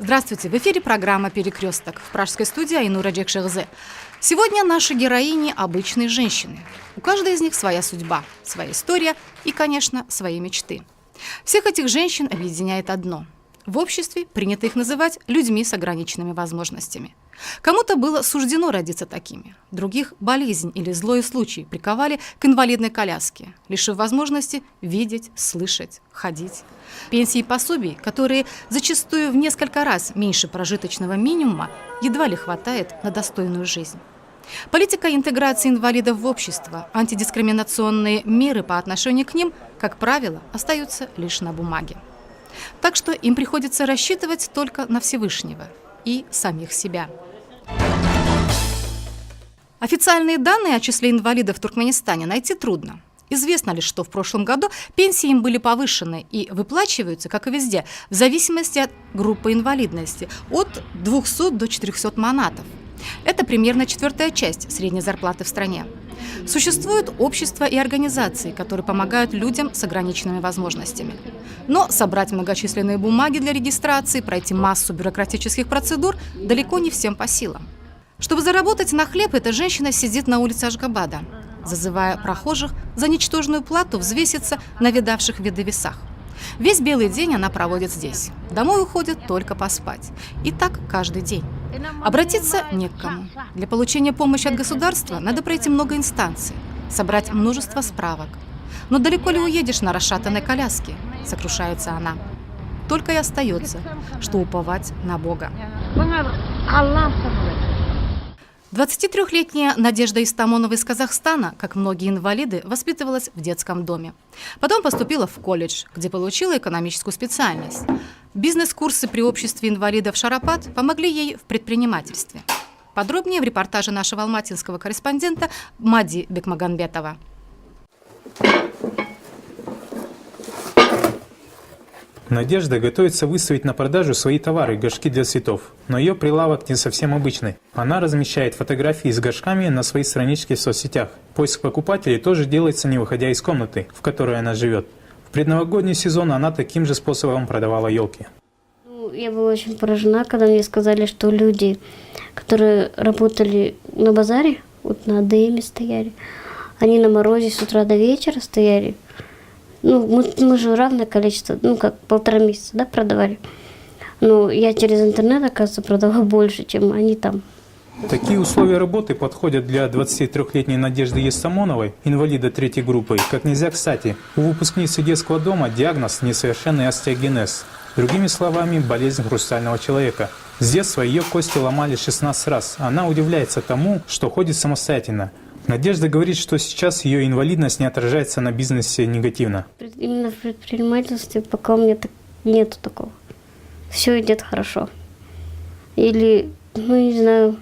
Здравствуйте! В эфире программа «Перекресток». В пражской студии Айнура Джекшерзе. Сегодня наши героини – обычные женщины. У каждой из них своя судьба, своя история и, конечно, свои мечты. Всех этих женщин объединяет одно. В обществе принято их называть людьми с ограниченными возможностями. Кому-то было суждено родиться такими, других болезнь или злой случай приковали к инвалидной коляске, лишив возможности видеть, слышать, ходить. Пенсии и пособий, которые зачастую в несколько раз меньше прожиточного минимума, едва ли хватает на достойную жизнь. Политика интеграции инвалидов в общество, антидискриминационные меры по отношению к ним, как правило, остаются лишь на бумаге. Так что им приходится рассчитывать только на Всевышнего и самих себя. Официальные данные о числе инвалидов в Туркменистане найти трудно. Известно лишь, что в прошлом году пенсии им были повышены и выплачиваются, как и везде, в зависимости от группы инвалидности, от 200 до 400 манатов. Это примерно четвертая часть средней зарплаты в стране. Существуют общества и организации, которые помогают людям с ограниченными возможностями. Но собрать многочисленные бумаги для регистрации, пройти массу бюрократических процедур далеко не всем по силам. Чтобы заработать на хлеб, эта женщина сидит на улице Ашгабада, зазывая прохожих за ничтожную плату взвеситься на видавших виды весах. Весь белый день она проводит здесь. Домой уходит только поспать. И так каждый день. Обратиться не к кому. Для получения помощи от государства надо пройти много инстанций, собрать множество справок. Но далеко ли уедешь на расшатанной коляске, сокрушается она. Только и остается, что уповать на Бога. 23-летняя Надежда Истамонова из Казахстана, как многие инвалиды, воспитывалась в детском доме. Потом поступила в колледж, где получила экономическую специальность. Бизнес-курсы при обществе инвалидов «Шарапат» помогли ей в предпринимательстве. Подробнее в репортаже нашего алматинского корреспондента Мади Бекмаганбетова. Надежда готовится выставить на продажу свои товары – горшки для цветов. Но ее прилавок не совсем обычный. Она размещает фотографии с горшками на своей страничке в соцсетях. Поиск покупателей тоже делается, не выходя из комнаты, в которой она живет. В предновогодний сезон она таким же способом продавала елки. Я была очень поражена, когда мне сказали, что люди, которые работали на базаре, вот на АДМе стояли, они на морозе с утра до вечера стояли. Мы же равное количество, как 1,5 месяца, да, продавали. Но я через интернет, оказывается, продавала больше, чем они там. Такие условия работы подходят для 23-летней Надежды Естамоновой, инвалида 3-й группы, как нельзя кстати. У выпускницы детского дома диагноз несовершенный остеогенез. Другими словами, болезнь хрустального человека. С детства ее кости ломали 16 раз. Она удивляется тому, что ходит самостоятельно. Надежда говорит, что сейчас ее инвалидность не отражается на бизнесе негативно. Именно в предпринимательстве пока у меня нету такого. Все идет хорошо. Или, не знаю,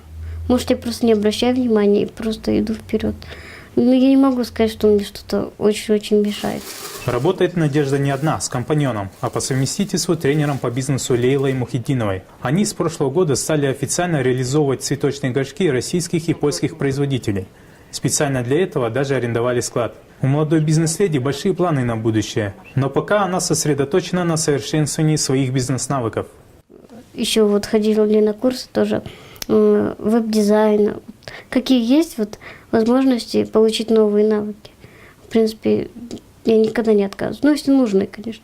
может, я просто не обращаю внимания и просто иду вперед. Но я не могу сказать, что мне что-то очень-очень мешает. Работает Надежда не одна, с компаньоном, а по совместительству тренером по бизнесу Лейлой Мухиддиновой. Они с прошлого года стали официально реализовывать цветочные горшки российских и польских производителей. Специально для этого даже арендовали склад. У молодой бизнес-леди большие планы на будущее, но пока она сосредоточена на совершенствовании своих бизнес-навыков. Еще ходили на курсы тоже веб-дизайна. Какие есть возможности получить новые навыки. В принципе, я никогда не отказываюсь. Если нужны, конечно.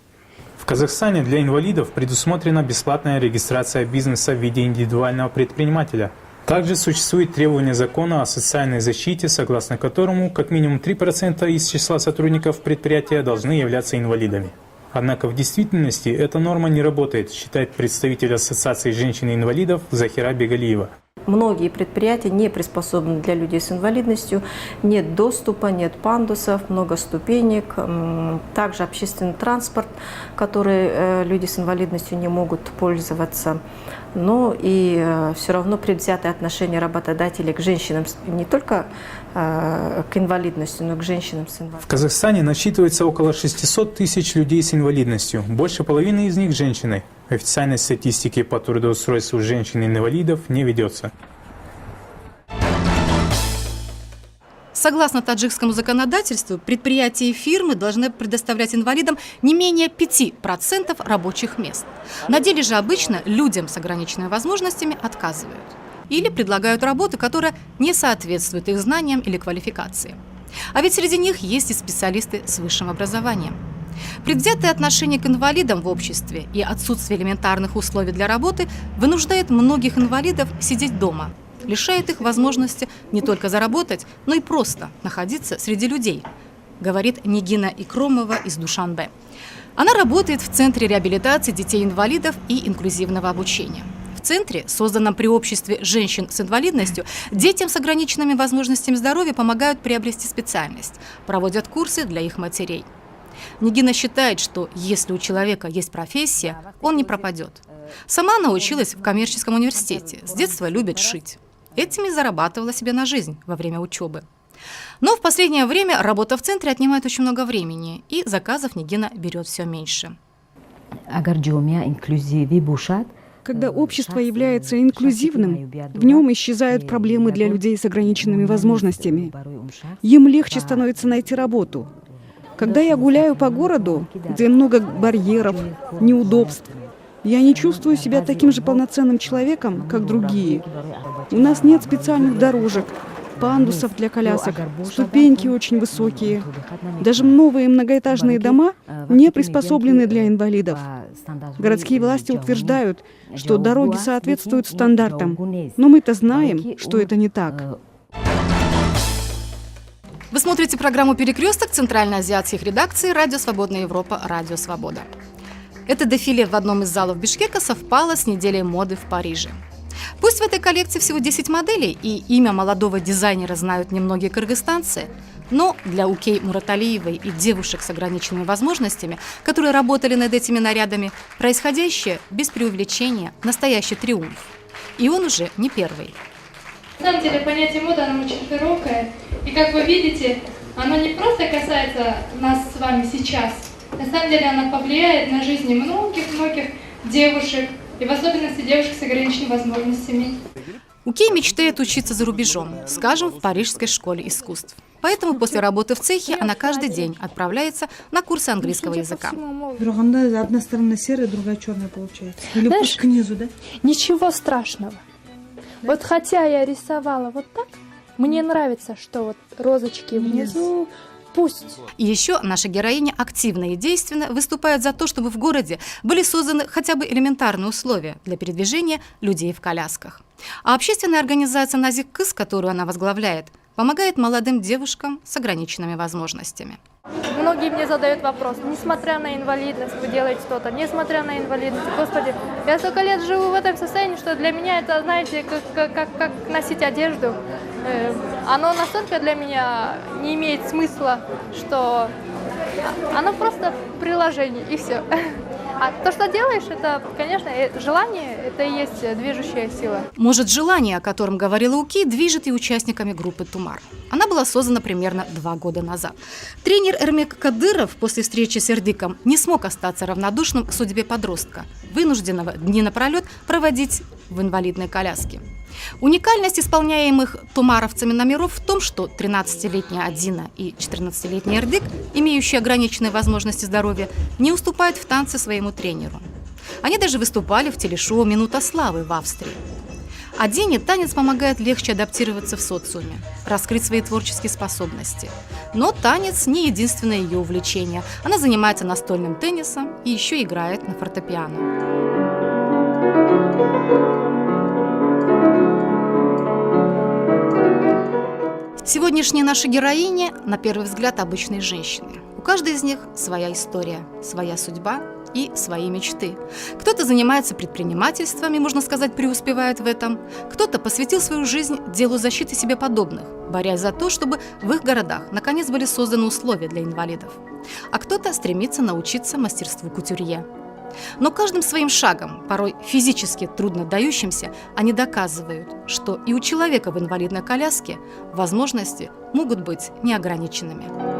В Казахстане для инвалидов предусмотрена бесплатная регистрация бизнеса в виде индивидуального предпринимателя. Также существует требование закона о социальной защите, согласно которому как минимум 3% из числа сотрудников предприятия должны являться инвалидами. Однако в действительности эта норма не работает, считает представитель Ассоциации женщин-инвалидов Захира Бегалиева. Многие предприятия не приспособлены для людей с инвалидностью, нет доступа, нет пандусов, много ступенек, также общественный транспорт, который люди с инвалидностью не могут пользоваться. Но и все равно предвзятое отношение работодателей к женщинам не только к инвалидности, но и к женщинам с инвалидностью. В Казахстане насчитывается около 600 тысяч людей с инвалидностью, больше половины из них женщины. Официальной статистики по трудоустройству женщин-инвалидов не ведется. Согласно таджикскому законодательству, предприятия и фирмы должны предоставлять инвалидам не менее 5% рабочих мест. На деле же обычно людям с ограниченными возможностями отказывают. Или предлагают работу, которая не соответствует их знаниям или квалификации. А ведь среди них есть и специалисты с высшим образованием. Предвзятое отношение к инвалидам в обществе и отсутствие элементарных условий для работы вынуждает многих инвалидов сидеть дома, лишает их возможности не только заработать, но и просто находиться среди людей, говорит Нигина Икромова из Душанбе. Она работает в Центре реабилитации детей-инвалидов и инклюзивного обучения. В центре, созданном при обществе женщин с инвалидностью, детям с ограниченными возможностями здоровья помогают приобрести специальность, проводят курсы для их матерей. Нигина считает, что если у человека есть профессия, он не пропадет. Сама она училась в коммерческом университете, с детства любит шить. Этим и зарабатывала себе на жизнь во время учебы. Но в последнее время работа в центре отнимает очень много времени, и заказов Нигина берет все меньше. Когда общество является инклюзивным, в нем исчезают проблемы для людей с ограниченными возможностями. Им легче становится найти работу. Когда я гуляю по городу, где много барьеров, неудобств, я не чувствую себя таким же полноценным человеком, как другие. У нас нет специальных дорожек, пандусов для колясок, ступеньки очень высокие. Даже новые многоэтажные дома не приспособлены для инвалидов. Городские власти утверждают, что дороги соответствуют стандартам, но мы-то знаем, что это не так. Вы смотрите программу «Перекресток» центральноазиатских редакций «Радио Свободная Европа», «Радио Свобода». Это дефиле в одном из залов Бишкека совпало с неделей моды в Париже. Пусть в этой коллекции всего 10 моделей, и имя молодого дизайнера знают немногие кыргызстанцы, но для Укей Мураталиевой и девушек с ограниченными возможностями, которые работали над этими нарядами, происходящее без преувеличения настоящий триумф. И он уже не первый. На самом деле понятие моды, оно очень широкое, и как вы видите, оно не просто касается нас с вами сейчас, на самом деле оно повлияет на жизни многих-многих девушек, и в особенности девушек с ограниченными возможностями. Укей мечтает учиться за рубежом, скажем, в Парижской школе искусств. Поэтому после работы в цехе она каждый день отправляется на курсы английского языка. Одна сторона серая, другая черная получается. Или знаешь, к низу, да? Ничего страшного. Вот хотя я рисовала вот так, мне нравится, что вот розочки внизу, пусть. И еще наша героиня активно и действенно выступает за то, чтобы в городе были созданы хотя бы элементарные условия для передвижения людей в колясках. А общественная организация «Назик Кыз», которую она возглавляет, помогает молодым девушкам с ограниченными возможностями. Многие мне задают вопрос, несмотря на инвалидность, вы делаете что-то, несмотря на инвалидность. Господи, я столько лет живу в этом состоянии, что для меня это, знаете, как носить одежду. Оно настолько для меня не имеет смысла, что оно просто приложение, и все. А то, что делаешь, это, конечно, желание, это и есть движущая сила. Может, желание, о котором говорила Укей, движет и участниками группы «Тумар». Она была создана примерно 2 года назад. Тренер Эрмек Кадыров после встречи с Эрдиком не смог остаться равнодушным к судьбе подростка, вынужденного дни напролет проводить в инвалидной коляске. Уникальность исполняемых тумаровцами номеров в том, что 13-летняя Адина и 14-летний Эрдик, имеющие ограниченные возможности здоровья, не уступают в танце своему тренеру. Они даже выступали в телешоу «Минута славы» в Австрии. Адине танец помогает легче адаптироваться в социуме, раскрыть свои творческие способности. Но танец не единственное ее увлечение. Она занимается настольным теннисом и еще играет на фортепиано. Сегодняшние наши героини, на первый взгляд, обычные женщины. У каждой из них своя история, своя судьба и свои мечты. Кто-то занимается предпринимательством и, можно сказать, преуспевает в этом. Кто-то посвятил свою жизнь делу защиты себе подобных, борясь за то, чтобы в их городах наконец были созданы условия для инвалидов. А кто-то стремится научиться мастерству кутюрье. Но каждым своим шагом, порой физически трудно дающимся, они доказывают, что и у человека в инвалидной коляске возможности могут быть неограниченными.